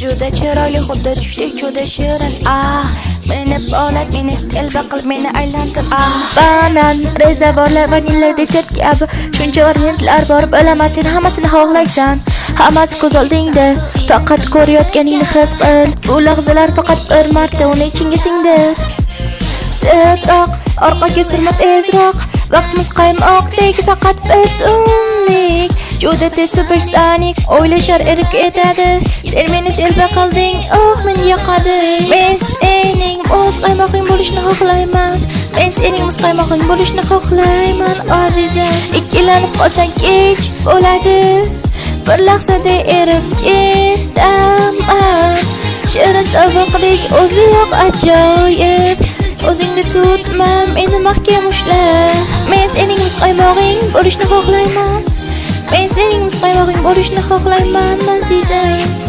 juda chiroyli, xuddi tushdek juda shirin. Meni bog'lab, meni telba qilib, meni aylantir. Banan, rezavorlar, vanilla desert kabi shuncha variantlar bor, bilaman sen hammasini xohlaysan. Hammasi ko'z oldingda, faqat ko'rayotganingni his qil. Bu lahzalar faqat bir marta uni ichingga singdir. Tezroq, orqaga surma tezroq. Vaqtimiz qaymoqdek, faqat biz unlik. Juda tez supersonik, o'ylashar erib ketadi. Sen meni telba qilding, men yoqadi. Men sening muz qaymog'ing bo'lishni xohlayman. Men sening muz qaymog'ing bo'lishni xohlayman, azizim. Ikkilanib qolsang kech bo'ladi. Bir lahzada erib ketaman. Shirin sovuqlik o'zi yo'q ajoyib. O'zingni tutma, meni mahkam ushla. Men sening muz qaymog'ing bo'lishni xohlayman. Men sening muz qaymog'ing bo'lishni xohlayman, azizim.